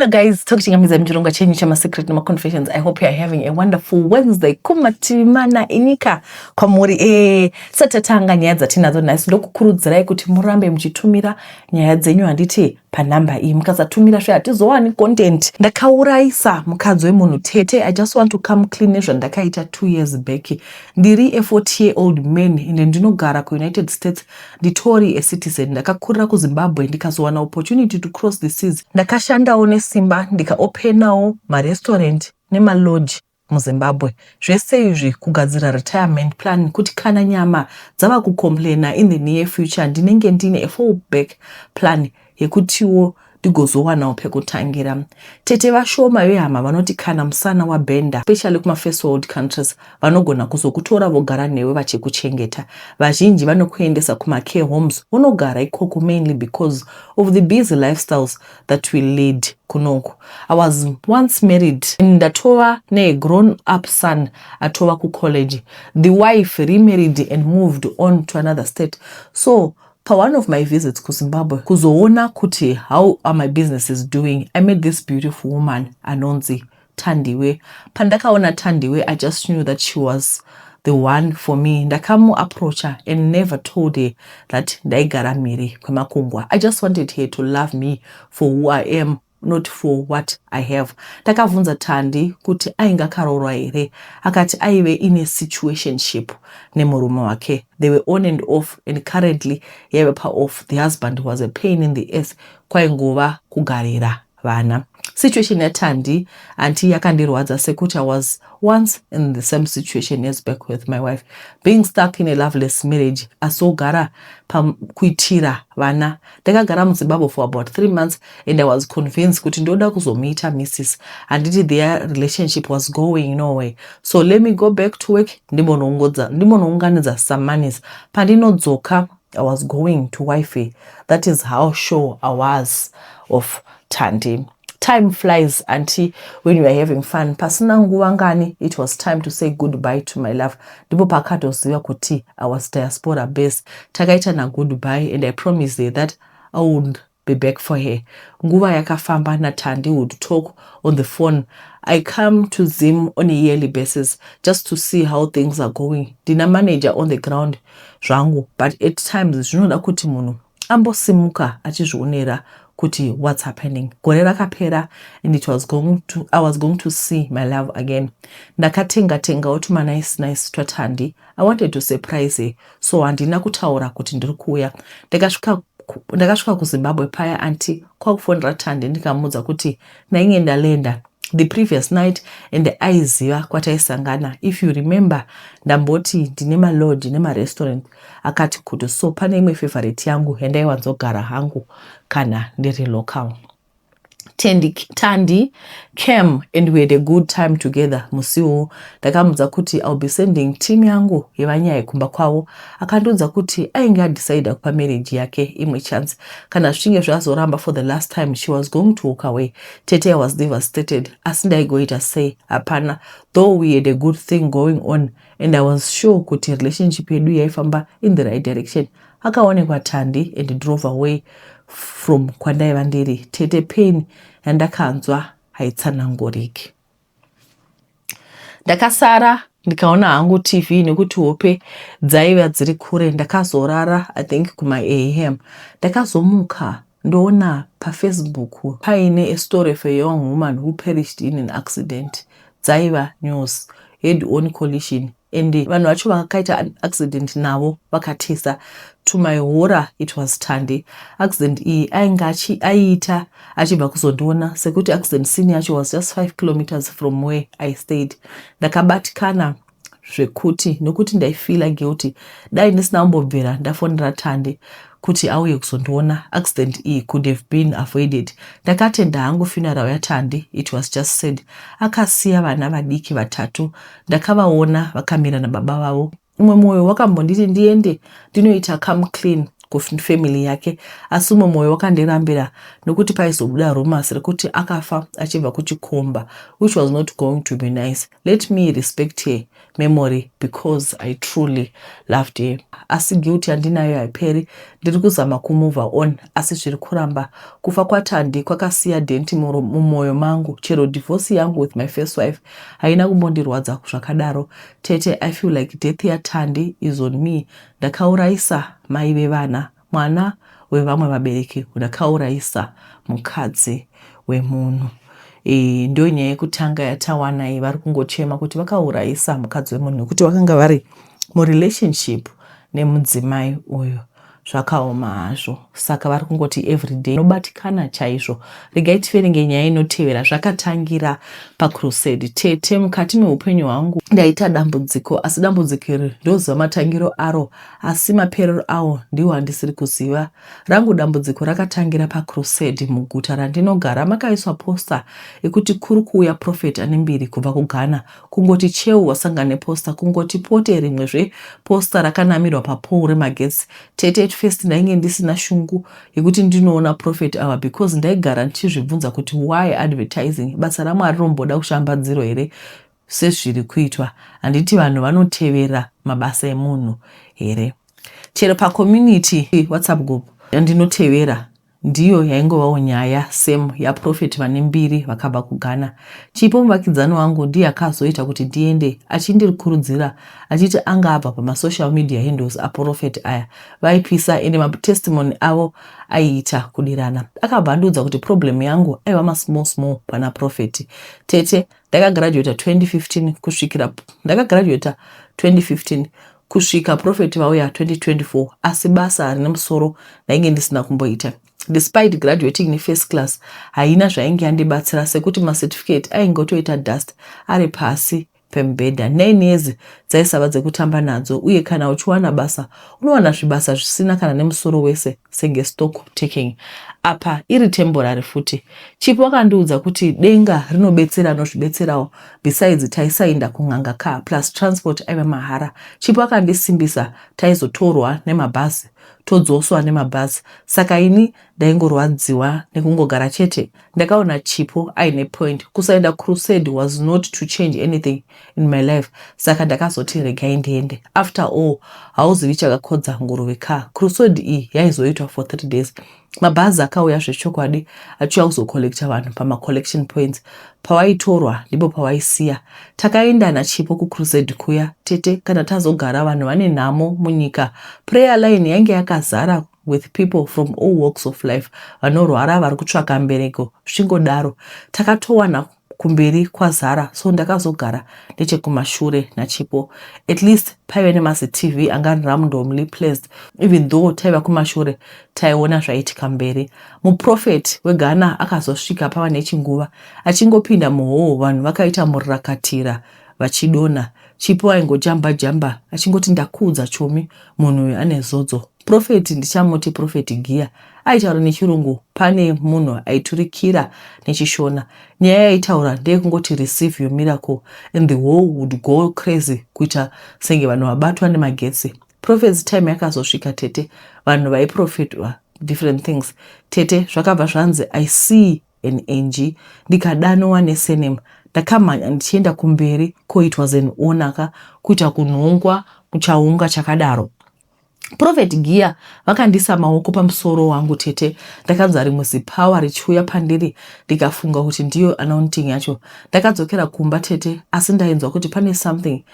Hello guys, talking to Mjurunga chenyu chama secret na confessions. I hope you are having a wonderful Wednesday. Kumatimana inika kwa muri satatanga nyaya dzatinadzo nhasi ndokukurudzirai kuti murambe mchitumira nyaya dzenyu handiti panamba iyi. Mukasatumira zve hatizowani content. Ndakauraisa mukadzi wemunhu tete. I just want to come clean nezvandakaita 2 years back. Ndiri a 40-year-old man ende ndinogara kuUnited States. Nditori a citizen. Ndakakurira kuZimbabwe ndikazowana opportunity to cross the seas. Ndakashandawo nesimba ndikaopenawo marestaurant nemalodge muZimbabwe. Zvese izvi kugadzira retirement plan kuti kana nyama dzava kucomplaina in the near future ndinenge ndine a fallback plan yekutiwo ndigozowanawo pekutangira. Tete vashoma vehama vanoti kana musana wabhenda, especially kuma first world countries, vanogona kuzokutora vogara newe vachikuchengeta. Vazhinji vanokuendesa kuma care homes unogara ikoko mainly because of the busy lifestyles that we lead kunoku. I was once married ndatova ne grown up son atova ku college. The wife remarried and moved on to another state. So for one of my visits to Zimbabwe, kuzoona kuti how are my businesses doing, I met this beautiful woman, Anonzi Tandiwe. Pandakaona Tandiwe, I just knew that she was the one for me. Ndakamu approach her and never told her that ndaigara miri kwemakungwa. I just wanted her to love me for who I am, not for what I have. Ndakavunza Tandi kuti ainga karorwa here. Akati aive in a situationship nemurume wake. They were on and off, and currently yave off. The husband was a pain in the ass. Kwaingova kugarira vana. Situation ya Tandi anti yakandirwadza sekuti I was once in the same situation as back with my wife, being stuck in a loveless marriage. Asogara kuitira vana. Ndakagara muZimbabwe for about 3 months and I was convinced kuti ndoda kuzomita Mrs. and their relationship was going nowhere. So let me go back to work. Ndimonounganidza some monies. Pandinodzoka, I was going to wifey. That is how sure I was of Tandi. Time flies auntie when you are having fun. Pasina nguva ngani, it was time to say goodbye to my love. Ndipo pakatoziva kuti I was diaspora based. Takaita na goodbye and I promised her that I would be back for her. Nguva yakafamba na Tandi would talk on the phone. I come to Zim on a yearly basis just to see how things are going. Dina manager on the ground zvangu, but at times zvinoda kuti munhu ambosimuka achizvionera kuti what's happening. Gore rakapera and I was going to see my love again. Ndakatenga utuma nice twatandi. I wanted to surprise her, so handina kutaura kuti ndiri kuuya. Ndakasvika kuZimbabwe paya anti kwakufonera Tandi ndikamudza kuti nainge ndalenda the previous night and aiziva kwataisangana. If you remember, ndamboti ndine malodge nema restaurant. Akati kuti so pane imwe favorite yangu and aiwanzogara hangu kana ndiri local. Tandi came and we had a good time together. Musiwo ndakamudza kuti I'll be sending team yangu yevanyaya kumba kwavo. Akandudza kuti ainge decide kupa marriage yake imwe chance. Kana zvichinge zvazoramba for the last time she was going to walk away. Tete was devastated. Asi ndaigoita say hapana, though we had a good thing going on and I was sure kuti relationship yedu yaifamba in the right direction. Akaonekwa Tandi and drove away from kwandaiva ndiri. Tete pain yandakanzwa haitsananguriki. Ndakasara ndikaona hangu TV nekuti hope dzaiva dziri kure. Ndakazorara I think kuma AM. Ndakazomuka ndoona paFacebook paine a story of a young woman who perished in an accident. Dzaiva news head on collision and vanhu vacho vakaita an accident navo vakatesa. To my horror, it was Tandi. Accident iyi ainga aiita achibva kuzondiona sekuti accident scene yacho was just 5 kilometers from where I stayed. Ndakabatikana zvekuti nokuti ndaifila guilty. Dai ndisina kumbobvira ndafonera Tandi kuti auye kuzondiona. Accident iyi could have been avoided. Ndakatenda hangu funeral yaTandi. It was just said. Akasiya vana vadiki vatatu. Ndakavaona vakamira nababa vavo. Umwe moyo wakambonditi ndiende ndinoita come clean kufamily yake. Asi umwe moyo wakandirambira nokuti paizobuda rumors rekuti akafa achibva kuchikomba, which was not going to be nice. Let me respect her memory because I truly loved him. Asi guilty andinayo haiperi, ndiri kuzama kumove on, asi zviri kuramba. Kufa kwaThandi kwakasiya denti mumoyo mangu. Chero divorce yangu with my first wife haina kumbondirwadza zvakadaro. Tete, I feel like death yaThandi is on me. Ndakaurayisa mai vevana, mwana wevamwe vabereki, ndakaurayisa mukadzi wemunhu. Ndio nyaya yekutanga yatawana iyi vari kungochema kuti vakaurayisa mukadzi wemunhu nekuti vakanga vari murelationship nemudzimai uyu. Zvakaoma hazvo, saka vari kungoti everyday nobatikana chaizvo. Regai tiverenge nyaya inotevera. Zvakatangira pacrusade. Tete, mukati meupenyu hwangu ndaita dambudziko, asi dambudziko iri ndoziva matangiro aro, asi maperero awo ndiwo handisiri kuziva. Rangu dambudziko rakatangira pacrusade. Muguta randinogara makaiswa posta ekuti kuri kuuya prophet ane mbiri kubva kuGhana. Kungoti cheu wasangana neposta, kungoti pote rimwezve posta rakanamirwa papole remagetsi. Tete, first ndainge ndisina shungu yekuti ndinoona prophet ava because ndaigara ndichizvibvunza kuti why advertising. Basa raMwari romboda kushambadziro here sezviri kuitwa? Handiti vanhu vanotevera mabasa emunhu here? Chero pacommunity WhatsApp group yandinotevera ndiyo yaingovawo nyaya same yaprofeti vane mbiri vakabva kuGhana. Chipo muvakidzani wangu ndiye akazoita kuti ndiende achindikurudzira achiti anga abva pamasocial media handles aprofeti aya vaipisa ende matestimony avo aiita kudirana. Akabva andiudza kuti problem yangu aiva masmall pana profeti. Tete, ndakagraduata 2015 kusvika profeti vauya 2024, asi basa harina musoro ndainge ndisina kumboita. Despite graduating in first class, haina zvainge yandibatsira sekuti macertificate aingotoita dust ari pasi pembedha. 9 years dzaisava dzekutamba nadzo, uye kana uchiwana basa unowana zvibasa zvisina kana nemusoro wese senge stock taking. Apa iri temporary futi. Chipo wakandiudza kuti denga rinobetsera nozvibetserawo, besides taisainda kun'anga ka plus transport aiva mahara. Chipo wakandisimbisa taizotorwa nemabhazi todzoswa nemabhazi. Saka ini ndaingorwadziwa nekungogara chete. Ndakaona Chipo aine point. Kusaenda crusade was not to change anything in my life. Saka ndakazoti regai ndiende. After all, hauzivi chakakodza nguruve ka. Crusade iyi yaizoitwa for 3 days. Mabhazi akauya zvechokwadi achiuya kuzokolekta vanhu pama collection points. Pawaitorwa ndipo pawaisiya. Takaenda naChipo kucrusade kuya. Tete, kana tazogara vanhu vane nhamo munyika. Prayer line yange yakazara with people from all walks of life. Vanorwara vari kutsvaka mbereko zvingodaro. Takatowana kumberi kwazara, so ndakazogara nechekumashure naChipo. At least paive nemaCTV anga randomly placed. Even though taiva kumashure taiona zvaitika mberi. Muprofeti weGhana akazosvika pava nechinguva achingopinda muhoo, vanhu vakaita murirakatira vachidona. Chipo aingojamba achingoti ndakuudza chomi, munhu uyu ane zodzo. Profeti ndichamuti Profeti Gia aitaura nechirungu, pane munhu aiturikira nechishona. Nyaya yaitaura ndeyekungoti receive your miracle and the world would go crazy kuita senge vanhu vabatwa nemagetsi. Prophet's time yakazosvika. Tete, vanhu vaiprofetwa different things. Tete, zvakabva zvanzi I see an angel, ndikadanwa nesename. Ndakamhanya ndichienda kumberi, ko it was an honor kuita kunhongwa kuchaunga chakadaro. Prophet Gia vakandisa maoko pamusoro wangu. Tete, ndakanzwa rimwe zipower richiuya pandiri, ndikafunga kuti ndiyo anointing yacho. Ndakadzokera kumba Tete, asi ndainzwa kuti pane something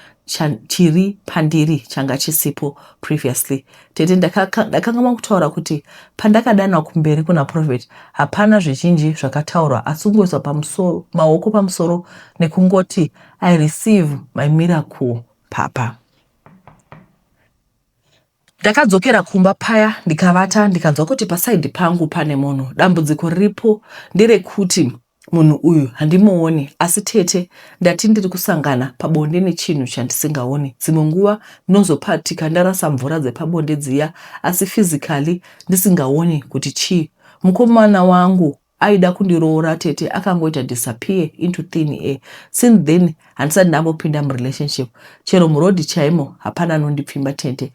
chiri pandiri changa chisipo previously. Tete, ndakanga kutaura kuti pandakadanwa kumberi kuna prophet hapana zvizhinji zvakataurwa, asi kungoiswa pamusoro, maoko pamusoro nekungoti I receive my miracle papa. Ndakadzokera kumba paya ndikavata, ndikanzwa kuti pasaidi pangu pane munhu. Dambudziko riripo nderekuti munhu uyu handimuoni, asi Tete, ndati ndiri kusangana pabonde nechinhu chandisingaoni. Dzimwe nguva ndinozopatika ndarasa mvura dzepabonde dziya, asi physically ndisingaoni kuti chii. Mukomana wangu aida kundiroora Tete, akangoita disappear into thin air. Since then handisati ndambopinda murelationship. Chero murodhi chaimo hapana anondipfimba Tete,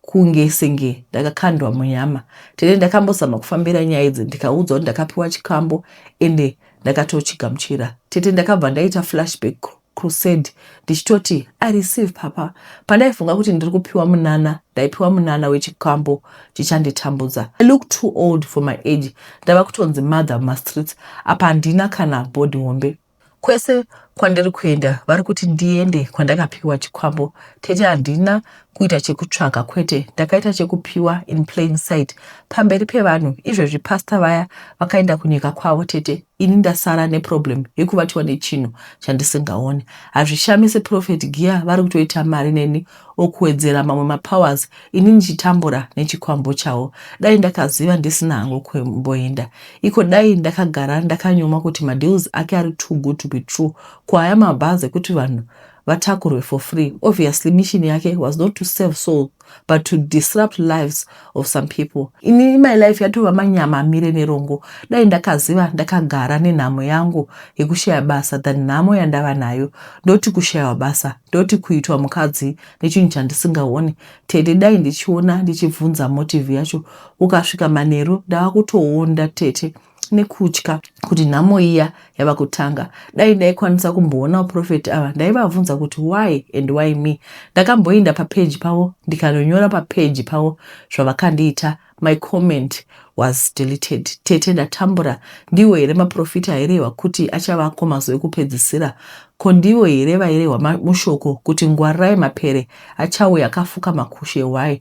kunge senge ndakakandwa munyama. Tete, ndakambozama kufambira nyaya idzi, ndikaudzwa kuti ndakapiwa chikambo ende ndakatochigamuchira. Tete, ndakabva ndaita flashback crusade ndichitoti I receive papa. Pandaifunga kuti ndiri kupiwa munana, ndaipiwa munana wechikambo chichanditambudza. I look too old for my age. Ndava kutonzi mother mastreets. Apa handina kana body hombe. Kwese kwandiri kuenda vari kuti ndiende kwandakapiwa chikwambo. Tete handina kuita chekutsvaga kwete, ndakaita chekupiwa in plain sight pamberi pevanhu. Izvezvi pastor vaya vakaenda kunyika kwavo tete, ini ndasara neproblem yekuvatiwa nechinhu chandisingaoni. Hazvishamisi Prophet Gia vari kutoita mari neni okuwedzera mamwe mapowers, ini ndichitambura nechikwambo chavo. Dai ndakaziva ndisina hangu kwemboenda iko, dai ndakagara ndakanyoma kuti madeals ake ari too good to be true, kwaya mabhazi ekuti vanhu vatakurwe for free. Obviously mission yake was not to save soul but to disrupt lives of some people. In my life yatova manyama amire nerongo. Dai ndakaziva ndakagara nenhamo yangu yekushaya basa than nhamo yandava nayo ndoti kushaya basa, ndoti kuitwa mukadzi nechinhu chandisingaoni. Tete dai ndichiona ndichibvunza motive yacho, ukasvika manheru ndava kutoonda tete nekutya kuti nhamo iya yava kutanga. Dai ndaikwanisa kumboona uprofeti ava ndaivabvunza kuti why and why me. Ndakamboenda papage pavo ndikanonyora papage pavo zvavakandiita. My comment was deleted. Tete ndatambura. Ndiwo here maprofita airehwa kuti achavako mazuva ekupedzisira? Ko ndiwo here vairehwa mushoko kuti ngwarirai mapere achauya akafuka makushe? Why?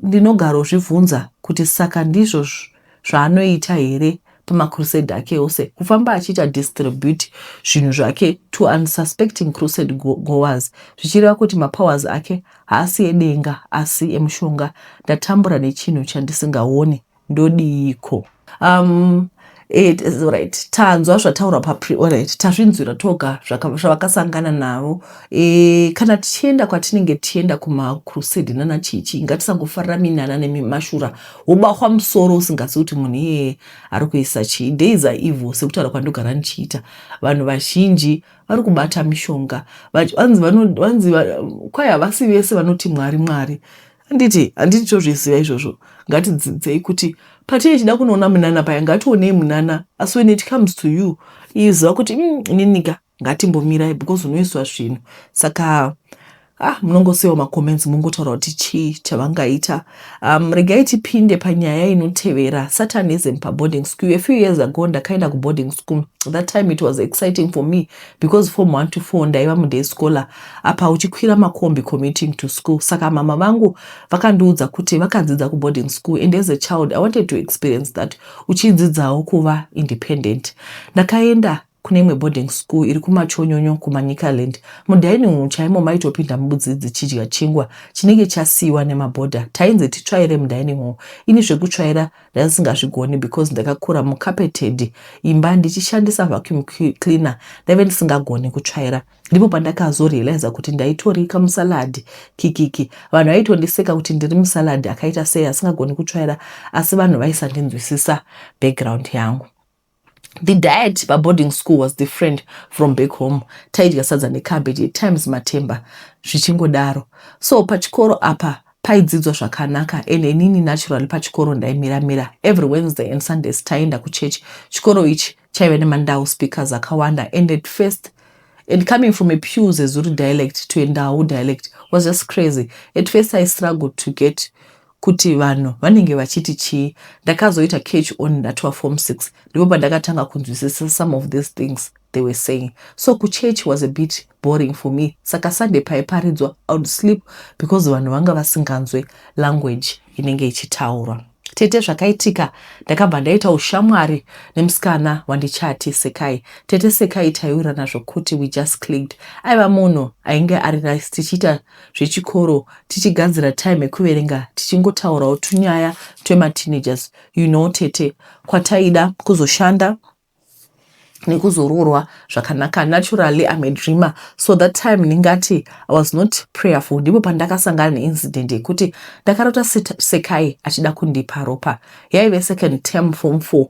Ndinogarozvibvunza kuti saka ndizvo zvaanoita here pamakrusade ake ose, kufamba achiita distribute zvinhu zvake to unsuspecting crusade goers, zvichireva kuti mapowers ake haasi edenga asi emushonga. Ndatambura nechinhu chandisingaoni, ndodiiko? It is right. Tanzwa zvataura alright, tazvinzwira toga zvavakasangana navo. Kana tichienda kwatinenge tichienda kumakrusade nana chichi, ngatisangofarira minana nemimashura wobahwa musoro usingazivi kuti munhu iyeye ari kuisa chii. Days are evil sekutaura kwandogara ndichiita. Vanhu vazhinji vari kubata mishonga. Vanzi kwai havasi vese vanoti Mwari Mwari. Handiti tozviziva izvozvo. Ngatidzidzei kuti patichida kunoona munana paya ngationei munana, asi when it comes to you iziva kuti ininika ngatimbomirai because unoiswa zvinhu. Saka munongosiyawo macomments mungotaura kuti chii chavangaita. Regai tipinde panyaya inotevera Satanism paboarding school. A few years ago ndakaenda kuboarding school. That time it was exciting for me because form 1 to 4 ndaiva muday scholar. Apa uchikwira makombi commuting to school. Saka mama vangu vakandiudza kuti vakadzidza kuboarding school, and as a child I wanted to experience that, uchidzidzawo kuva independent. Ndakaenda kune imwe boarding school iri kumachonyonyo kumaNyikaland. Mudining room chaimo maitopinda mubudzidzi chidya chingwa chinenge chasiyiwa nemabhodha. Tainzi titsvaire mudining room. Ini zvekutsvaira ndasingazvigoni because ndakakura mucarpeted imba ndichishandisa vacuum cleaner. Ndaive ndisingagoni kutsvaira. Ndipo pandakazorealize kuti ndaitori kamusaladi kikiki. Vanhu vaitondiseka kuti ndiri musaladi akaita sei asingagoni kutsvaira, asi vanhu vaisandinzwisisa background yangu. The diet by boarding school was different from back home. Taidya sadza necabbage, at times matemba, zvichingodaro. So pachikoro apa paidzidzwa zvakanaka, ene nini naturally pachikoro ndaimiramira. Every Wednesday and Sundays taenda kuchurch. Chikoro ichi chaive nemandau speakers akawanda, and at first, and coming from a pure Zulu dialect to a Ndau dialect was just crazy. At first I struggled to get kuti vanhu vanenge vachiti chii. Ndakazoita catch on ndatwa form 6 ndipo pandakatanga kunzwisisa some of these things they were saying. So kuchurch was a bit boring for me. Saka Sunday paiparidzwa I would sleep because vanhu vanga vasinganzwe language inenge ichitaurwa. Tete zvakaitika ndakabva ndaita ushamwari nemusikana wandichati Sekai. Tete Sekai taiurirana zvokuti we just clicked. Aiva munhu ainge ari nice, tichiita zvechikoro, tichigadzira time yekuverenga, tichingotaurawo tunyaya twemateenagers. You know tete kwataida kuzoshanda nekuzororwa zvakanaka. Naturally I'm a dreamer, so that time ningati I was not prayerful. Ndipo pandakasangana neincident yekuti ndakarota Sekai achida kundipa ropa. Yaive second term form 4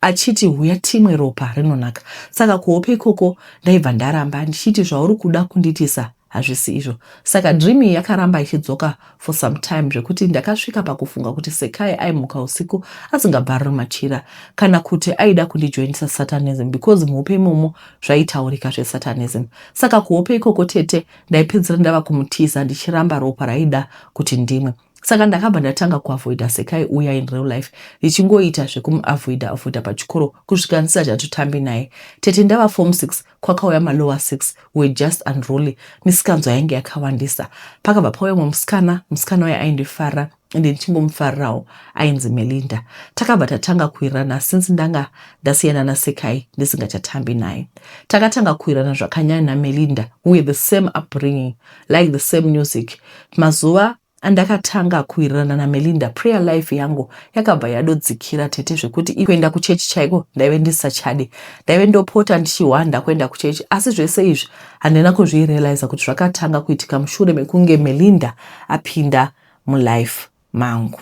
achiti huya timwe ropa rinonaka. Saka kuhope ikoko ndaibva ndaramba ndichiti zvauri kuda kunditisa hazvisi izvo. Saka dream iyi yakaramba ichidzoka for some time zvekuti ndakasvika pakufunga kuti Sekai aimuka usiku asingabhariri machira kana kuti aida kundijoinisa Satanism because muhope imomo zvaitaurika zveSatanism. Saka kuhope ikoko tete ndaipedzera ndava kumutiza ndichiramba ropa raida kuti ndimwe. Saka ndakabva ndatanga kuavoida Sekai uya in real life ndichingoita zvekumuavoida pachikoro kusvika ndisati hatutambi naye. Tete ndava form 6 kwakauya malower 6 were just unruly, misikanzo yainge yakawandisa. Pakabva pauya musikana uya aindifara ende ndichingomfarirawo ainzi Melinda. Takabva tatanga kuwirirana since ndanga ndasiyana naSekai ndisingachatambi naye. Takatanga kuwirirana zvakanyanya naMelinda, we the same upbringing, like the same music. Mazuva andakatanga kuwirirana naMelinda, prayer life yangu yakabva yadodzikira tete zvekuti kuenda kuchechi chaiko ndaive ndisachade. Ndaive ndopota ndichihwanda kuenda kuchechi, asi zvese izvi handina kuzvirealize kuti zvakatanga kuitika mushure mekunge Melinda apinda mulife mangu.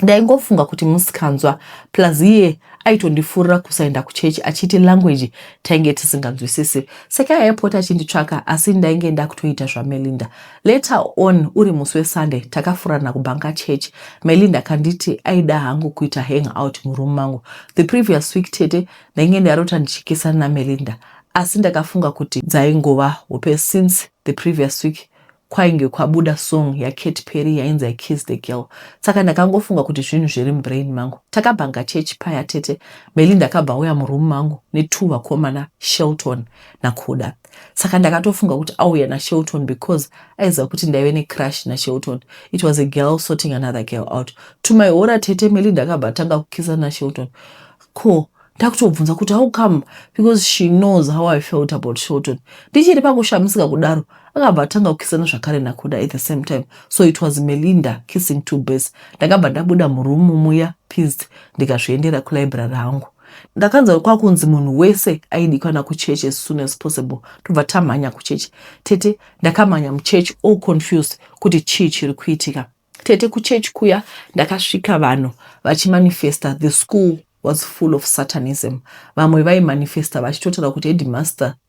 Ndaingofunga kuti musikanzwa plus iye aitondifurira kusaenda kuchechi achiti language tainge tisinganzwisisi. Saka aipota achinditsvaka asi ndainge ndakutoita zvaMelinda. Later on uri musi weSunday takafurana kubhanga chechi. Melinda kanditi aida hangu kuita hang out muroom mangu. The previous week tete ndainge ndarota ndichikisana naMelinda asi ndakafunga kuti dzaingova hope since the previous week kwainge kwabuda song yaKaty Perry yainzi I Kissed the Girl. Saka ndakangofunga kuti zvinhu zviri mubrain mangu. Takabhanga chechi paya tete. Melinda akabva uya muroom mangu ne2 vakomana, Shelton naKuda. Saka ndakatofunga kuti auya naShelton because aiziva kuti ndaive necrush naShelton. It was a girl sorting another girl out. To my horror tete Melinda akabva atanga kukisa naShelton. Ko ndakutobvunza kuti how come, because she knows how I felt about Shelton. Ndichiri pakushamisika kudaro akabva atanga kukisana zvakare naKuda at the same time. So it was Melinda kissing two birds. Ndakabva ndabuda muroom muya pissed ndikazviendera kulibrary hangu. Ndakanzwa kwakunzi munhu wese aidikana kuchechi as soon as possible. Tobva tamhanya kuchechi. Tete ndakamhanya muchechi all confused kuti chii chiri kuitika. Tete kuchechi kuya ndakasvika vanhu vachimanifesta the school was full of Satanism. Vamwe vaimanifesta vachitotaura kuti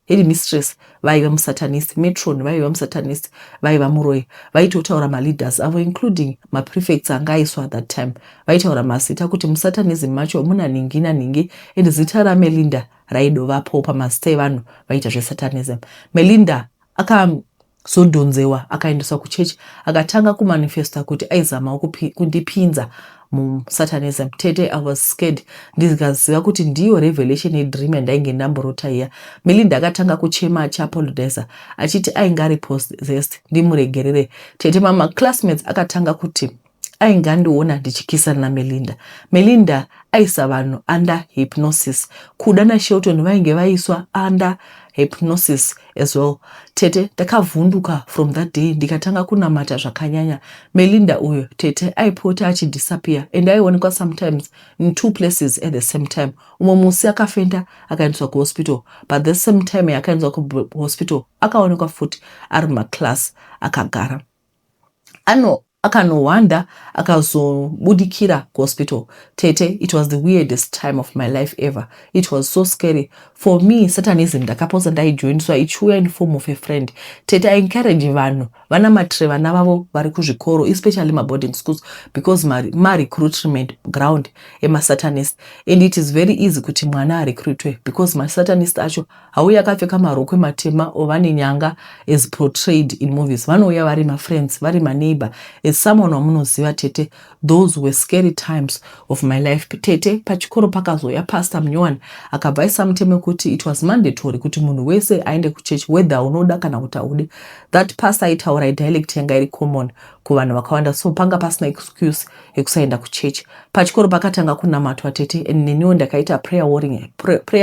headmistress vaiva musatanist, matron vaiva musatanist, vaiva muroi. Vaitotaura maleaders avo including maprefects anga aiswa at that time. Vaitaura mazita kuti musatanism macho muna ningi naningi ende zita raMelinda raidovapo pamazita evanhu vaita zvesatanism. Melinda akazodhonzewa akaendeswa kuchechi akatanga kumanifesta kuti aizama kundipinza muSatanism. Tete I was scared ndikaziva kuti ndiyo revelation yedream yandainge ndamborota iya. Melinda akatanga kuchema achiapologiza achiti ainge ari possessed ndimuregerere. Tete mama classmates akatanga kuti ainge andiona ndichikisana naMelinda. Melinda aisa vanhu under hypnosis. Kuda naShelton vainge vaiswa under hypnosis as well. Tete ndakavhunduka from that day ndikatanga kunamata zvakanyanya. Melinda uyo tete aipota achidisappear and aionekwa sometimes in two places at the same time. Umwe musi akafenda akaendeswa kuhospital, but the same time akaendeswa kuhospital akaonekwa futi ari maclass akagara. Akanowanda akazobudikira kuhospital. Tete, it was the weirdest time of my life ever. It was so scary. For me, Satanism ndakaposa ndaijoin so ichiuya in form of a friend. Tete I encourage vanhu vana matre vana vavo vari kuzvikoro, especially boarding schools, because ma recruitment ground emasatanist, and it is very easy kuti mwana recruitwe because masatanist acho hauya akapfeka marokwe matema ovane nyanga as portrayed in movies. Vanouya vari friends, vari neighbor. As someone wamunoziva tete, those were scary times of my life. Tete pachikoro pakazoya pastor Mnyowani akabvaisa mutemo kuti it was mandatory kuti munhu wese aende kuchechi whether unoda kana kuti audi. That pastor aitaura dialect yanga iri common kuvanhu vakawanda, so panga pasina excuse yekusaenda kuchechi. Pachikoro pakatanga kunamatwa tete, and neniwo ndakaita prayer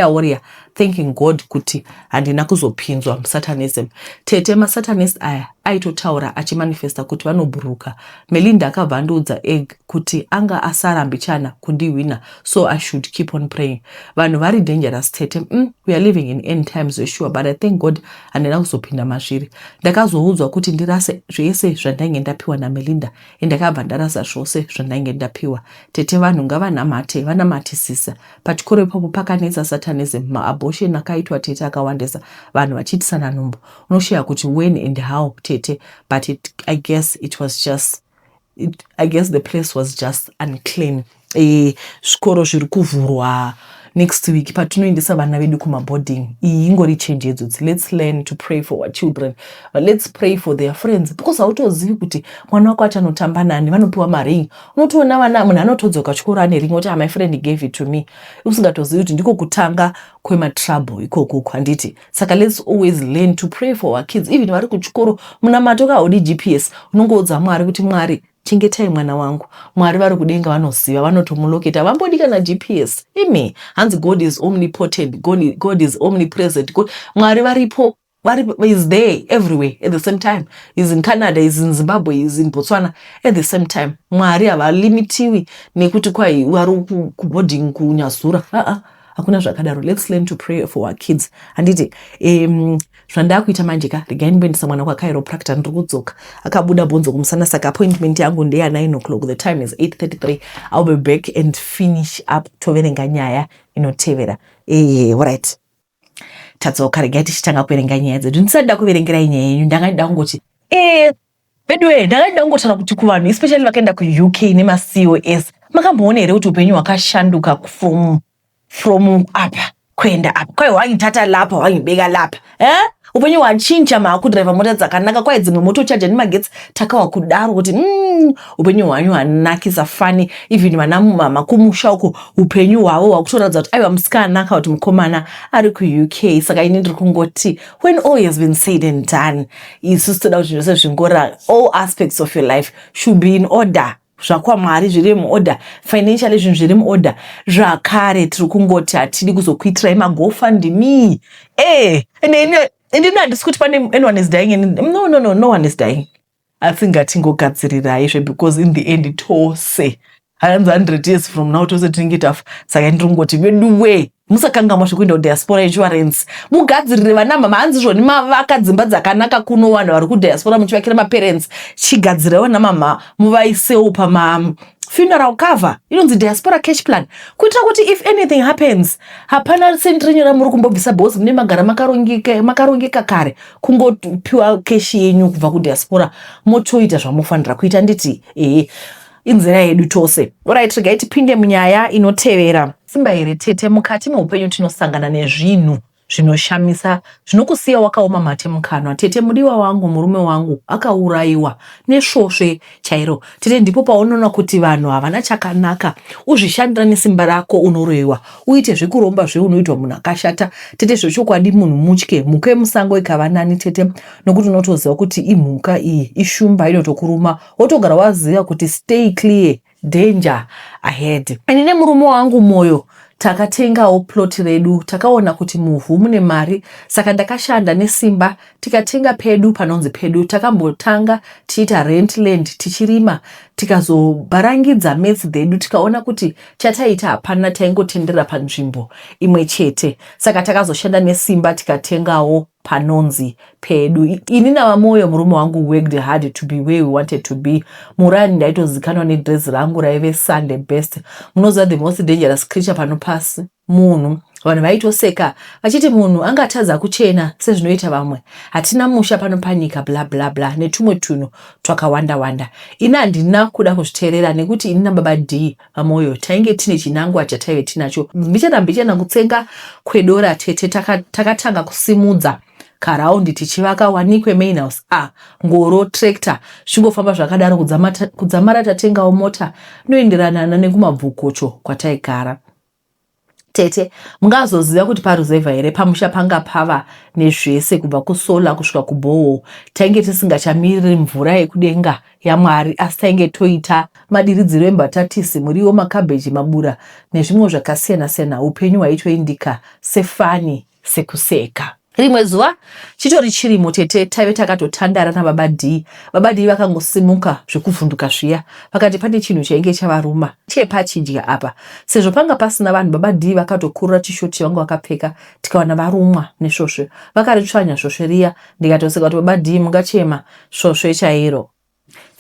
warrior thanking God kuti handina kuzopinzwa muSatanism. Tete masatanist aya aitotaura achimanifesta kuti vanobhuruka. Melinda akabva andiudza kuti anga asarambichana kundiwina, so I should keep on praying. Vanhu vari dangerous tete. We are living in end times, sure, but I thank God handina kuzopinda mazviri. Ndakazoudzwa kuti ndirase zvese zvandainge ndapiwa ndapiwa naMelinda endakabva ndarasa zvose zvandainge ndapiwa. Tete vanhu ngavanamate, vanamatisisa. Pachikoro ipapo pakanetsa satanism, maabortion akaitwa tete akawandisa, vanhu vachiitisana nhumbu. Unoshiya kuti when and how tete, but I guess it was just I guess the place was just unclean. Zvikoro zviri kuvhurwa next week patinoendesa vana vedu kumaboarding. Iyi ingori chenjedzo. Let's learn to pray for our children. Let's pray for their friends. Because hautozivi kuti mwana wako achanotamba nani, vanopiwa maringi. Unotoona vana munhu anotodzoka chikoro ane ringi oti my friend gave it to me. Usingatozivi kuti ndiko kutanga kwema-trouble ikoko handiti. Saka let's always learn to pray for our kids. Even vari kuchikoro munamato kaudi GPS. Unongoudza Mwari kuti Mwari chengetai mwana wangu. Mwari vari kudenga vanoziva, vanotomuloketa, vambodi kana GPS. Imi hanzi God is omnipotent, God is omnipresent. Mwari varipo, is there everywhere at the same time. He's in Canada, he's in Zimbabwe, he's in Botswana at the same time. Mwari havalimitiwi nekuti kwai vari kuboarding kunyazura. Hakuna zvakadaro. Let's learn to pray for our kids. Handiti zvandakuita manjika regai nimboendesa mwana kwachiropractor ndiri kudzoka akabuda bhonzo kumusana, saka appointment yangu ndeya 9 o'clock. The time is 8:33. I'll be back and finish up toverenga nyaya inotevera. Alright, tadzoka regai tichitanga kuverenga nyaya dzedu. Ndisada kuverengerai nyaya yenyu, ndangada kungoti bedwe ndangada kungotaura kuti kuvanhu especially vakaenda kuUK nemaCOS makamboona here kuti upenyu hwakashanduka from apa kuenda apa. Kwai waitata lapa waibeka lapa. Upenyu hwachinja maakudhiraivha mota dzakanaka. Kwai dzimwe motochaja nemagetsi takawa kudaro kuti upenyu hwanyu hwanakisa fani. Even vana makumusha uko upenyu hwavo hwakutoratidza kuti aiwa musikanaka kuti mukomana ari kuUK. Saka ini ndiri kungoti when all has been said and done, isusu toda kuti zvose zvingora, all aspects of your life should be in order. Zvakwamwari zviri muorder, financially zvinhu zviri muorder. Zvakare tiri kungoti hatidi kuzokuitirai magofundme. And handisi kuti pane anyone is dying. No one is dying. Asi ngatingogadzirirai because in the end tose hanzi 100 years from now tose tinenge tafa. Saka ndiri kungoti veduwe musakangamwa zvekuenda kudiaspora insurance. Mugadzirire vana mama, hanzi zvoni mavaka dzimba dzakanaka kuno vanhu vari kudiaspora muchivakira maparents. Chigadzirawo namama muvaisewo pama funeral cover inonzi diaspora cash plan, kuitira kuti if anything happens hapana sentirenyora muri kumbobvisa bhosi mune magara makarongeka kare, kungopiwa keshi yenyu kubva kudiaspora motoita zvamufanira kuita. Nditi inzira yedu tose. Alright, regai tipinde munyaya inotevera. Simba here tete, mukati meupenyu tinosangana nezvinhu zvinoshamisa, zvinokusiya wakaoma mate mukanwa. Tete, mudiwa wangu, murume wangu akaurayiwa nesvosve chairo. Tete, ndipo paunoona kuti vanhu havana chakanaka. Uzvishandira nesimba rako, unoroyiwa. Uite zvekuromba zveunoitwa munhu akashata. Tete, zvechokwadi munhu mutye, mhuka yemusango ikava nani tete, nokuti unotoziva kuti imhuka iyi ishumba inotokuruma. Wotogara waziva kuti stay clear, danger ahead. Ini murume wangu moyo takatengawo plot redu, takaona kuti muvhu mune mari, saka ndakashanda nesimba tikatenga pedu panonzi pedu. Takambotanga tiita rent land tichirima, tikazobharangidza mets dzedu tikaona kuti chataita hapana, taingotendera panzvimbo imwe chete. Saka takazoshanda nesimba tikatengawo panonzi pedu. Ini navamoyo murume wangu worked hard to be where we wanted to be. Murani ndaitozikanwa nedress rangu raive Sunday best. Munoziva the most dangerous creature pano pasi munhu. Vanhu vaitoseka vachiti munhu angatadza kuchena sezvinoita vamwe, hatina musha pano panyika bla bla bla netumwe tunhu twakawanda wanda. Ini handina kuda kuzviteerera nekuti ini nababa D vamoyo tainge tine chinangwa chataive tinacho. Mbichana kutsenga kwedora tete, takatanga kusimudza karaundi tichivaka Wanikwe main house. Ngoro tractor zvingofamba zvakadaro kudzamara tatengawo mota inoenderana nekumabvukocho kwataigara. Tete, mungazoziva kuti paruzevha here pamusha panga pava nezvese kubva kusola kusvika kuboho. Tainge tisingachamiriri mvura yekudenga yaMwari, asi tainge toita madiridziro embatatisi, muriwo, makabheji, mabura nezvimwe zvakasiyana siyana. Upenyu hwaitoindika sefani sekuseka. Rimwe zuva chitori chirimo tete, taive takatotandara nababa D. Baba D vakangosimuka zvekuvhunduka zviya, vakati pane chinhu chainge chavaruma chepachidya apa. Sezvo panga pasina vanhu, baba D vakatokurura tishoti vangu vakapfeka, tikawana varumwa nesvosve. Vakaritsvanya svosve riya, ndikatoseka kuti baba D mungachema svosve chairo.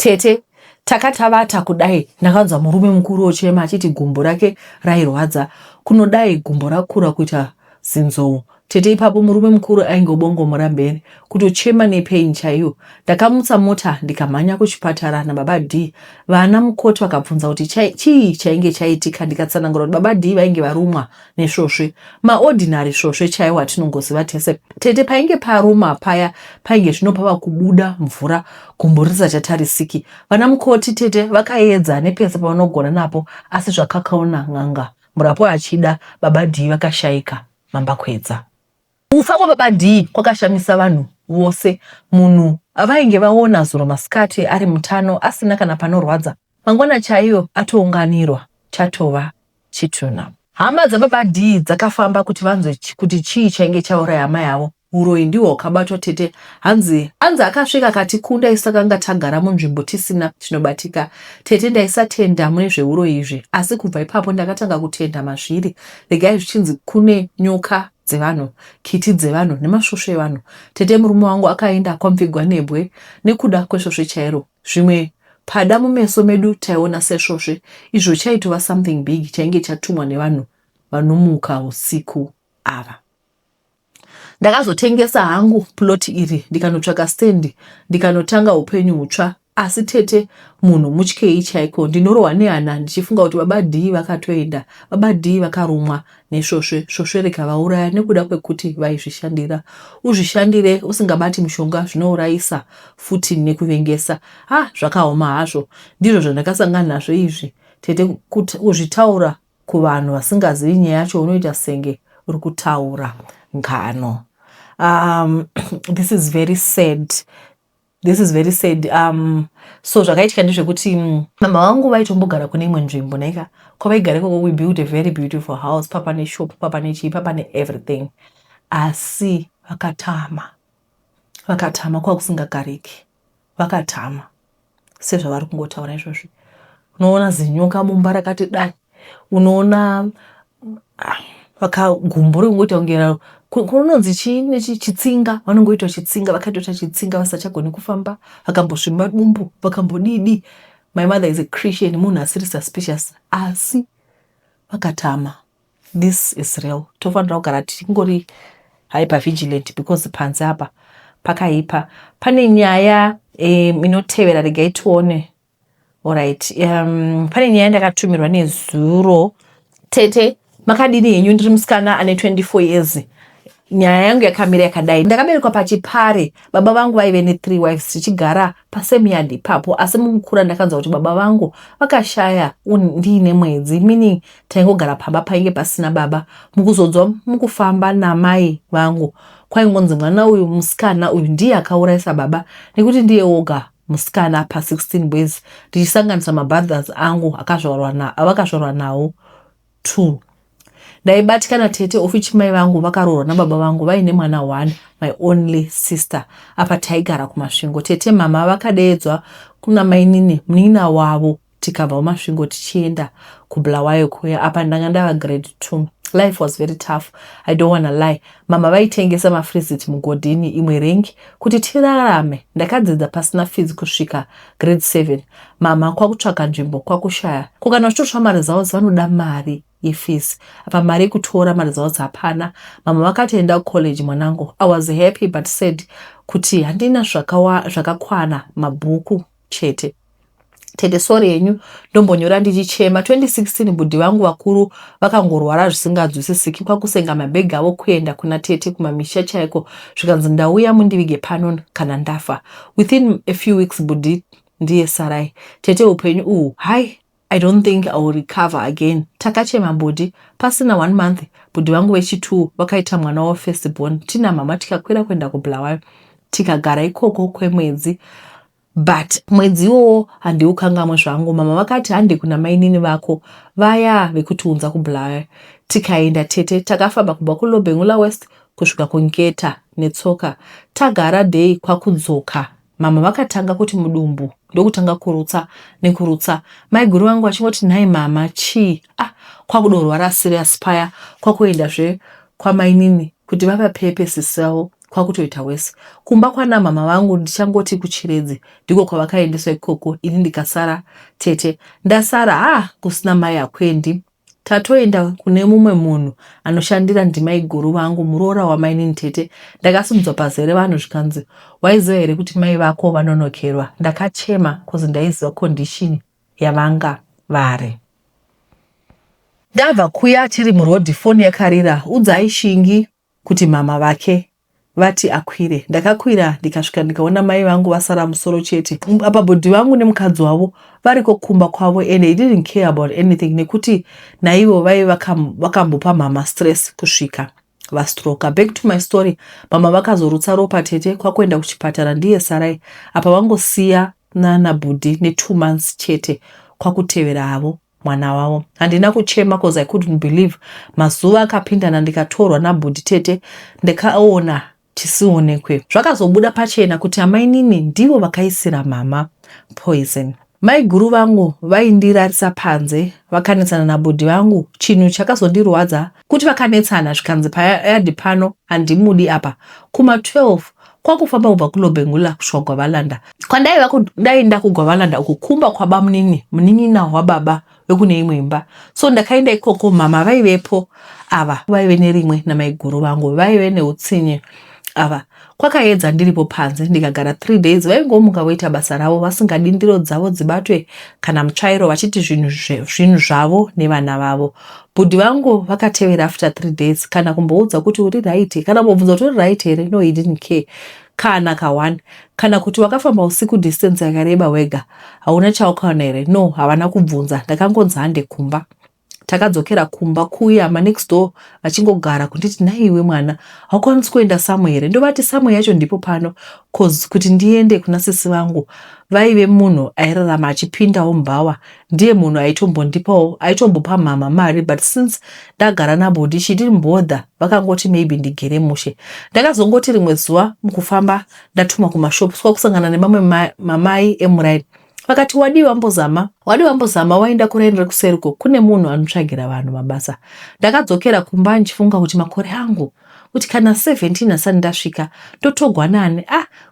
tete takatavata kudai ndakanzwa murume mukuru ochema achiti gumbo rake rairwadza, kunodai gumbo rakura kuita zinzou. Tete ipapo murume mukuru aingobongomora mberi kutochema nepain chaiyo. Ndakamutsa mota ndikamhanya kuchipatara nababa D. Vana mukoti vakabvunza kuti chii chainge chaitika. Ndikatsanangura kuti baba D vainge varumwa nesvosve, maordinary svosve chaiwo atinongoziva tese. Tete painge paruma paya painge zvinopava kubuda mvura, gumbo risati ratarisiki. Vana mukoti tete vakaedza nepese pavanogona napo, asi zvakakaona n'anga. Murapo achida baba D vakashaika mambakwedza. Kufa kwababa D kwakashamisa vanhu vose. Munhu avainge vaona zuro masikati ari mutano asina kana panorwadza, mangwana chaiyo atounganirwa chatova chituna. Hama dzababa D dzakafamba kuti vanzwe kuti chii chainge chauraya amai avo. Uroyi ndihwo hwakabatwa tete. Hanzi akasvika akati ndaisakanga tagara munzvimbo tisina chinobatika. Tete ndaisatenda mune zveuroyi izvi, asi kubva ipapo ndakatanga kutenda mazviri. Regai zvichinzi kune nyoka dzevanhu, kiti dzevanhu nemasvosve evanhu. Tete murume wangu akaenda kwamvigwa nebwe nekuda kwesvosve chairo. Zvimwe pada mumeso medu taiona sesvosve, izvo chaitova something big chainge chatumwa nevanhu vanomuka usiku ava. Ndakazotengesa hangu ploti iri ndikanotsvaka stendi ndikanotanga upenyu hutsva, asi tete munhu mutyei chaiko. Ndinorohwa nehana ndichifunga kuti baba D vakatoenda, baba D vakarumwa nesvosve, svosve rikavauraya nekuda kwekuti vaizvishandira. Uzvishandire usingabati mushonga zvinourayisa futi nekuvengesa. Zvakaoma hazvo. Ndizvo zvandakasangana nazvo izvi. Tete kuzvitaura kuvanhu vasingazivi nyaya yacho unoita senge uri kutaura ngano. This is very sad. So zvakaitika ndezvekuti mama vangu vaitombogara kune imwe nzvimbo naika. Kwavaigara ikoko, we built a very beautiful house, papa neshop, papa nechi, papa neeverything. Asi vakatama kwakusingagariki. Vakatama sezvavari kungotaura izvozvi. Unoona zinyoka mumba rakati dai, unoona vakagumbo ringoita ungera kunonzi chii chitsinga, vanongoita chitsinga, vakatoita chitsinga vasachagoni kufamba, vakambosvimba dumbu, vakambodidi. My mother is a Christian, munhu asiri suspicious, asi vakatama. This is real. Tofanira kugara tichingori hyper vigilant because panze apa pakaipa. Pane nyaya inotevera, regai tione. Alright. Pane nyaya ndakatumirwa nezuro. Tete makadini henyu ndiri musikana ane 24 years. Nyaya yangu yakamira yakadai. Ndakaberekwa paChipare. Baba vangu vaive ne3 wives, tichigara pasemiadi papo. Asi mumukura ndakanzwa kuti baba vangu vakashaya ndiine mwedzi, meaning taingogara pamba painge pasina baba. Mukuzodzwa mukufamba namai vangu, kwaingonzi mwana uyu musikana uyu ndiye akaurayisa baba, nekuti ndiye oga musikana pa16 boys. Ndichisanganisa mabrothers angu vakazvarwa nawo 2. Ndaibatikana tete ofichimai vangu vakaroorwa nababa vangu vaine mwana 1, my only sister. Apa taigara kumasvingo. Tete mama vakadeedzwa kuna mainini munina wavo, tikabva kumasvingo tichienda kuBulawayo kuya. Apa ndanga ndava grade 2. Life was very tough, I don't wanna lie. Mama vaitengesa mafriziti mugodhini imwe rengi kuti tirarame. Ndakadzidza pasina fees kusvika grade 7. Mama kwakutsvaka nzvimbo kwakushaya. Kukana zvitotsva mari dzavo vanoda mari yefees. Apa mari yekutora mari dzavo hapana. Mama vakatoenda kucollege mwanangu. I was happy but said kuti handina zvakakwana mabhuku chete. Tete sori yenyu ndombonyora ndichichema. 2016 budhi vangu vakuru vakangorwara zvisingadzwisisiki, kwakusenga mabhegi avo kuenda kuna tete kumamisha chaiko, zvikanzi ndauya mundivige pano kana ndafa. Within a few weeks budhi ndiye sarai. Tete upenyu uhu, I don't think I will recover again. Takachema budhi. Pasina 1 month budhi vangu vechi2 vakaita mwana wavo first born. Tina mama tikakwira kuenda kuBulawayo, tikagara ikoko kwemwedzi. But mwedzi iwowo handiukangamwe zvangu. Mama vakati handi kuna mainini vako vaya vekutiunza kuBulawayo. Tikaenda tete, takafamba kubva kuLobengula West kusvika kuNgeta netsoka. Tagara day kwakudzoka. Mama vakatanga kuti mudumbu ndokutanga kurutsa nekurutsa. Maiguru vangu vachingoti nhai mama chii? Kwakudorwara serious paya. Kwakuendazve kwamainini kuti vavapepe sisi vavo kwakutoita wese. Kumba kwana mama vangu ndichangoti kuChiredzi ndiko kwavakaendeswa ikoko, ini ndikasara tete. Ndasara kusina mai akwendi. Tatoenda kune mumwe munhu anoshandira ndimai guru vangu, muroora wamainini tete. Ndakasimudzwa pazere vanhu zvikanzi, waiziva here kuti mai vako vanonokerwa? Ndakachema kozi ndaiziva condition yavanga vari. Ndabva kuya tiri murodhi, foni yakarira, udzai Shingi kuti mama vake vati akwire. Ndakakwira ndikasvika ndikaona mai vangu vasara musoro chete. Apa bhodhi vangu nemukadzi wavo variko kumba kwavo, and I didn't care about anything nekuti naivo vai vakambopa mama stress kusvika vastroka. Back to my story, mama vakazorutsa ropa tete kwakuenda kuchipatara ndiye Sarai. Apa vangosiya nabhodhi ne2 months chete kwakutevera havo mwana wavo. Handina kuchema because I couldn't believe. Mazuva akapindana ndikatorwa nabhodhi tete, ndikaona chisionekwe. Zvakazobuda pachena kuti amainini ndivo vakaisira mama poison. Mai guru vangu vaindirarisa panze, vakanetsana nabhodhi vangu. Chinhu chakazondirwadza kuti vakanetsana zvikanzi payadi pano handimudi apa. Kuma 12 kwakufamba kubva kuLobengula kusvika kuGwavalanda. Kwandaiva ndaenda kuGwavalanda uku kumba kwaba munin'ina wababa wekune imwe imba. So ndakaenda ikoko, mama vaivepo, ava vaive nerimwe namai guru vangu vaive neutsinye. Ava kwakaedza ndiripo panze ndikagara 3 days. Vaingomuka voita basa ravo vasingadi ndiro dzavo dzibatwe kana mutsvairo, vachiti zvinhu zvavo nevana vavo. Bhodhi vangu vakatevera after 3 days. Kana kumboudza kuti uri right, kana kubvunza kuti uri right here, no, he didn't care. Kana ka1, kana kuti wakafamba usiku distance yakareba wega, hauna chaukaona here, no, havana kubvunza. Ndakangonzi hande kumba. Takadzokera kumba kuya next door vachingogara kunditi, naiwe mwana haukwanisi kuenda somewhere. Ndovati somewhere yacho ndipo pano, cause kuti ndiende kuna sisi vangu vaive munhu airarama achipindawo mubhawa, ndiye munhu aitombopa mama mari, but since ndagara nabhodhi she didn't bother. Vakangoti maybe ndigere mushe. Ndakazongoti rimwe zuva mukufamba ndatuma kumashops kwakusangana nemamwe mamai eMuraini. Vakati wadi wambozama waenda kurenera kuseriko, kune munhu anotsvagira vanhu mabasa. Ndakadzokera kumba ndichifunga kuti makore angu kuti kana 17 asati ndasvika ndotogwa nani.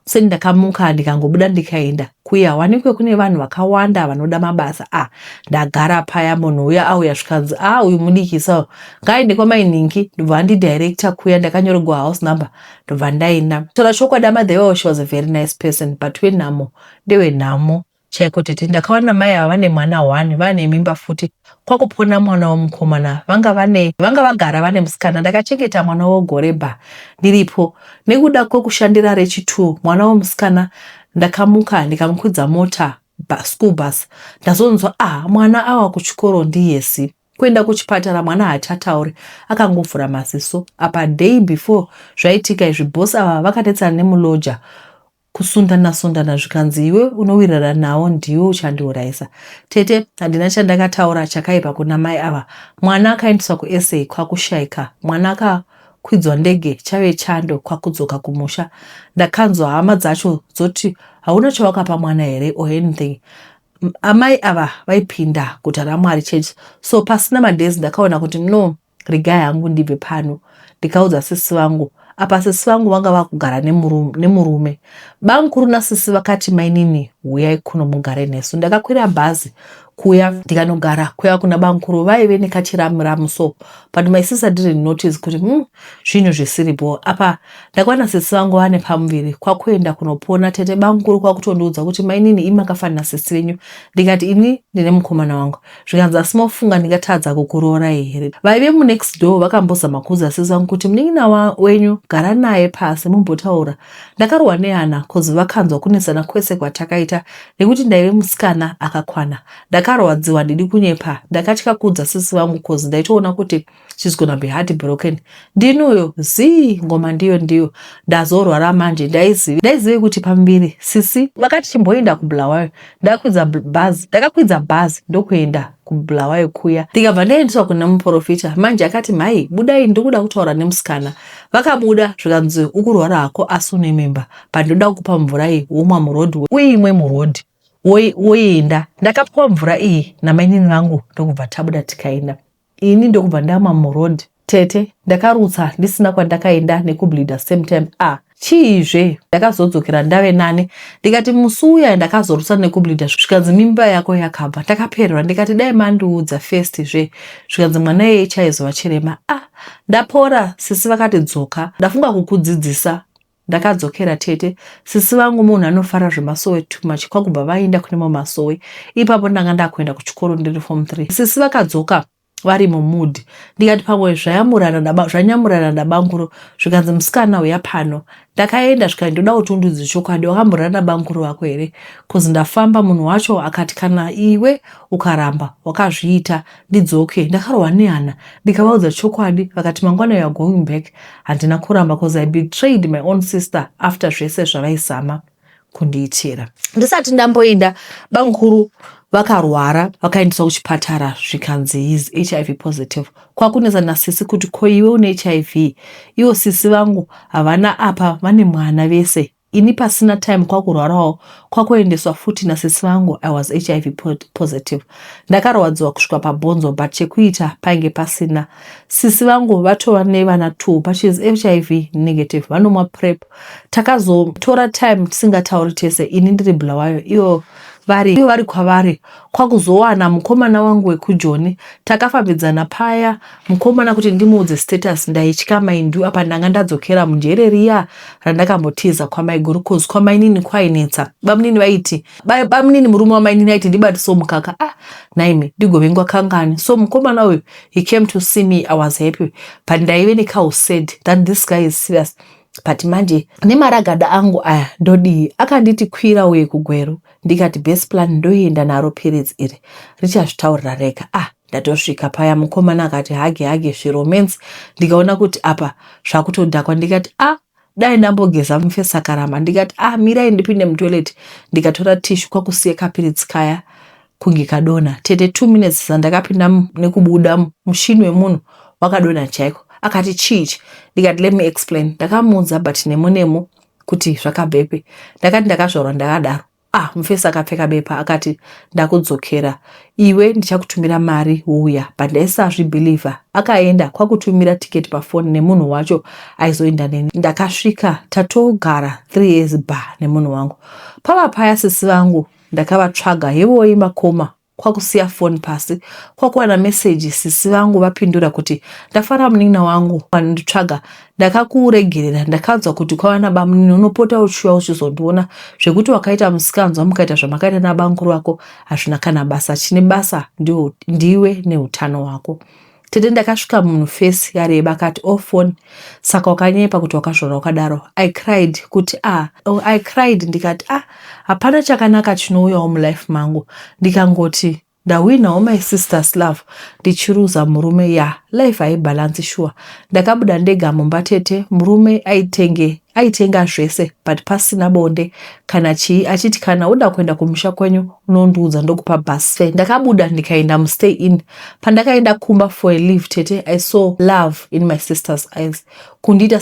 Useni ndakamuka ndikangobuda ndikaenda kuya wanikwe kune vanhu vakawanda vanoda mabasa. Ndagara paya, munhu uya auya zvikanzi uyu mudikisa ngaende kwamainingi, ndobva andidirector kuya. Ndakanyorerwa house number ndobva ndaenda. Tora chokwadi amadhewa, she was a very nice person, but wenhamo ndewenhamo chaiko tete. Ndakawana mai ava vane mwana 1, vane mimba futi. Kwakupona mwana womukomana, vanga vagara vane musikana. Ndakachengeta mwana wogoreba ndiripo. Nekuda kwekushandira rechi2 mwana womusikana, ndakamuka ndikamukwidza mota school bus. Ndazonzwa mwana awa kuchikoro ndiyesi. Kuenda kuchipatara mwana hachatauri, akangovhura maziso. Apa day before zvaitika izvi, boss ava vakatetsana nemuloja kusundana zvikanzi iwe unowirana nawo ndiwe uchandiurayisa. Tete handina chandakataura chakaipa kuna mai ava. Mwana akaendeswa kuSA kwakushaika. Mwana akakwidzwa ndege chave chando kwakudzoka kumusha. Ndakanzwa hama dzacho dzoti hauna chawakapa mwana here or anything. Amai ava vaipinda guta raMwari Church. So pasina madezi ndakaona kuti no, rigai hangu ndibve pano. Ndikaudza sisi vangu. Apa sisi vangu vanga vakugara nemurume. Bankuru nasisi vakati mainini uyai kuno mugare nesu. Ndakakwira bhazi kuya ndikanogara kuya kuna bankuru vaive nekachiramu. So but my sister didn't notice kuti zvinhu zvisiripo. Apa ndakawana sisi vangu vane pamuviri kwakuenda kunopona. Tete bankuru kwakutondiudza kuti mainini imi makafanira sisi venyu. Ndikati ini ndine mukomana wangu. Zvikanzi asi mofunga ndingatadza kukurorai here. Vaive next door vakambozama kuudza sisi vangu kuti munin'ina wenyu gara naye pasi mumbotaura. Ndakarohwa nehana cause vakanzwa kunesana kwese kwatakaita nekuti ndaive musikana akakwana. Ndakarwadziwa ndidi kunyepa. Ndakatya kuudza sisi vangu cause ndaitoona kuti she's gonna be heartbroken. Ndinuyo ngoma ndiyo ndazorwara manje. Ndaizive kuti pambiri sisi vakati chimboenda kuBulawayo. Ndakakwidza bhazi ndokuenda kuBulawayo kuya. Ndikabva ndaendeswa kuna muprofita. Manje akati mai budai ndikuda kutaura nemusikana. Vakabuda zvikanzi ukurwara hako asi une mimba. Pandoda kukupa mvura iyi womwa murodhi uimwe murodhi woenda. Ndakapiwa mvura iyi namainini vangu ndokubva tabuda tikaenda. Ini ndokubva ndamwa murodhi. Tete ndakarutsa ndisina kwandakaenda nekubleeda same time. chiizve ndakazodzokera ndave nane ndikati musi uya ndakazorusana nekublinda zvikanzi mimba yako yakabva ndakapererwa ndikati dai mandiudza first zvikanzi mwana iye chaizova chirema ndapora sisi vakati dzoka ndafunga kukudzidzisa ndakadzokera tete sisi vangu munhu anofara zvemasowe too much kwakubva vaenda kune masowe ipapo ndanga ndakuenda kuchikoro ndiri form 3 sisi vakadzoka vari mumud ndikati pamwe zvanyamurana nabanguro zvikanzi musikana uya pano ndakaenda zvikati ndoda kuti undudzi chokwadi wakamborana nabanguro wako here kuzi ndafamba munhu wacho akati kana iwe ukaramba wakazviita ndidzoke ndakarohwa nehana ndikavaudza chokwadi vakati mangwana you are going back handina kuramba because I betrayed my own sister after zvese zvavaizama kundiitira. Ndisati ndamboenda banguru vakarwara vakaendeswa kuchipatara zvikanzi is HIV positive kwakunetsa nasisi kuti ko iwe une HIV iwo sisi vangu havana apa vane mwana vese ini pasina time kwakurwarawo kwakuendeswa futi nasisi vangu I was HIV positive ndakarwadziwa kusvika pabhonzo but chekuita painge pasina. Sisi vangu vatova nevana 2 but she is HIV negative vanomwa PrEP takazotora time tisingatauri tese ini ndiri Bulawayo iwo vari kwavari kwakuzowana mukomana wangu wekujoni takafambidzana paya mukomana kuti ndimuudze status ndaitya maindu apa ndanga ndadzokera munjere riya randakambotiza kwamaigurukozi kwamainini kwainetsa bamunini vaiti bamunini murume wamainini aiti ndibatiso mukaka naime ndigovengwa kangani so mukomana uyu he came to see me I was happy but ndaive nekaused that this guy is serious but manje nemaragada angu aya ndodii akanditi kwira uye kugweru ndikati best plan ndoenda naro periods iri richazvitaurira rega ndatosvika paya mukomana akati hage zviromance ndikaona kuti apa zvakutodhakwa ndikati dai ndambogeza mufesa karama ndikati mirai ndipinde mutoilet ndikatora tishu kwakusiye kapirits kaya kunge kadona tete 2 minutes zandakapinda nekubuda mushini wemunhu wakadona chaiko akati chichi ndikati let me explain ndakamuudza but nemo kuti zvakabhepe ndakati ndakazvarwa ndakadaro mufesi akapfeka bepa akati ndakudzokera iwe ndichakutumira mari uya but ndaisazvibhilivha akaenda kwakutumira tiketi pafoni nemunhu wacho aizoenda neni ndakasvika tatogara 3 years nemunhu wangu paya sisi vangu ndakavatsvaga yevoi makoma kwakusiya phone pasi kwakuwana message sisi vangu vapindura kuti ndafara munin'ina wangu vanditsvaga ndakakuregerera ndakadzwa kuti kwawana bamunini unopota uchiuya uchizondiona zvekuti wakaita musikanzwa mukaita zvamakaita nabanguru wako hazvina kana basa chine basa ndiwe neutano wako tete ndakasvika munhu fesi yareba akati phone saka wakanyepa kuti wakazvora wakadaro I cried kuti I cried ndikati hapana chakanaka chinouyawo mulife mangu ndikangoti ndawinawo my sister's love ndichiruza murume life haibalansi sure ndakabuda ndega mumba tete murume aitenga zvese but pasina bonde kana chii achiti kana uda kuenda kumusha kwenyu unondiudza ndokupa bus fare ndakabuda ndikaenda mustay in pandakaenda kumba for a leave tete I saw love in my sister's eyes kundiita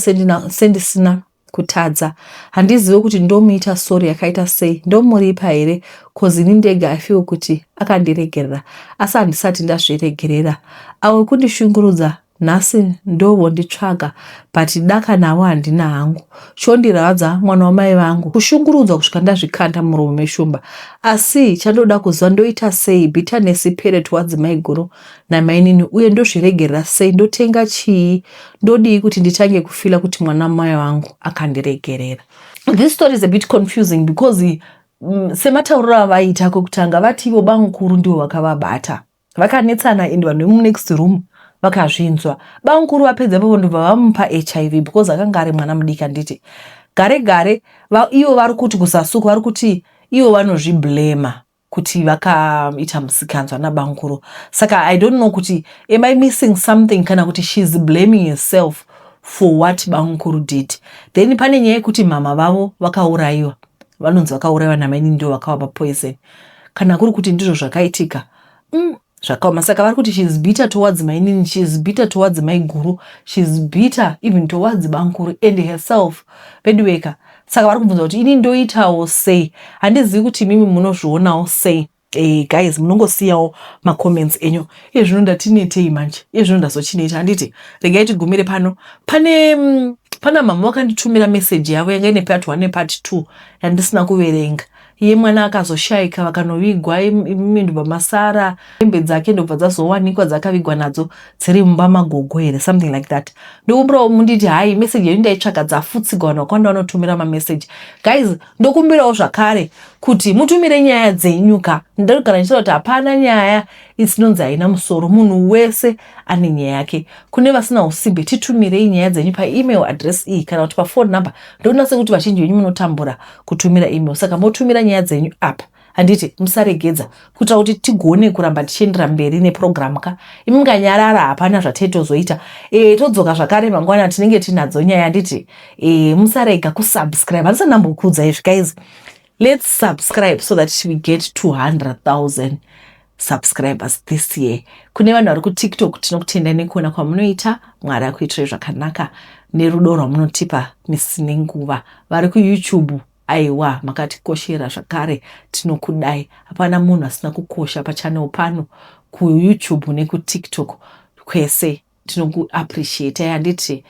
sendisina kutadza handizive kuti ndomuita story yakaita sei ndomuripa here cause ini ndega I feel kuti akandiregerera asi handisati ndazviregerera awe kundishungurudza nhasi ndovonditsvaga but daka nawo handina hangu chondiravadza mwana wamai vangu kushungurudzwa kusvika ndazvikanda muromo meshumba asi chandoda kuziva ndoita sei bitterness ipere towards mai guru namainini uye ndozviregerera sei ndotenga chii ndodii kuti nditange kufila kuti mwana mai vangu akandiregerera. This story is a bit confusing because sematauriro avaita kokutanga vati ivo bangukuru ndivo vakavabata vakanetsana ende vanhu vemunext room vakazvinzwa bangukuru vapedzepo ndobva vamupa HIV because akanga ari mwana mudiki nditi gare ivo vari kuti kusasuka vari kuti ivo vanozviblema kuti vakaita musikanzwa nabangukuru saka I don't know kuti am I missing something kana kuti she's blaming herself for what bangukuru did. Then pane nyaya yekuti mama vavo vakaurayiwa vanonzi vakaurayiwa namainini ndio vakavapa poison kana kuri kuti ndizvo zvakaitika zvakaoma saka vari kuti she's bitter towards mainini she's bitter towards my guru she's bitter even towards bangukuru and herself pedweka saka vari kubvunza kuti ini ndoitawo sei handizivi kuti mimi munozvionawo sei. Guys munongosiyawo macomments enyu zvino ndatinetei manje zvino ndazochineita handiti regai tigumire pano pane pana mama wakanditumira message yavo yanga ine part 1 nepart 2 yandisina kuverenga. Iye mwana akazoshayika vakanovigwa mindu pamasara, hembe dzake ndobva dzazowanikwa dzakavigwa nadzo dziri mumba magogo here, something like that. Ndokumbirawo munditi hai message yedu ndaitsvaga dzafutsigwa vanhu vakawanda vanotumira mamessage. Guys, ndokumbirawo zvakare kuti mutumire nyaya dzenyuka. Ndinogara ndichitaura kuti hapana nyaya isinonzi haina musoro, munhu wese ane nyaya yake. Kune vasina usimbe titumirei nyaya dzenyu paemail address iyi kana kuti paphone number. Ndoona sekuti vazhinji venyu munotambura kutumira email, saka motumira nyaya dzenyu apa. Handiti musaregedza kuita kuti tigone kuramba tichiendera mberi neprogram ka. Imunganyarara hapana zvatetozoita. Todzoka zvakare mangwana tinenge tinadzo nyaya. Handiti musarega kusubscribe. Handisanambokudza izvi guys. Let's subscribe so that we get 200,000 subscribers this year. Kune vanhu vari kuTikTok tinokutendai nekuona kwamunoita. Mwari akuitirai zvakanaka nerudo rwamunotipa misi nenguva. Vari kuYouTube, aiwa makatikoshera zvakare, tinokudai. Hapana munhu asina kukosha pachannel pano kuYouTube nekuTikTok kwese. Tinokuappreciate. Handiti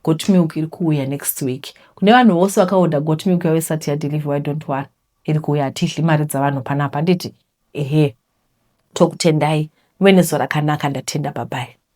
Got Milk iri kuuya next week. Kune vanhu vose vakaorder Got Milk yavo isati yadeliver, I don't want. Iri kuuya hatidli mari dzavanhu panapa. Handiti tokutendai. Muve nezuva rakanaka. Ndatenda. Bye bye.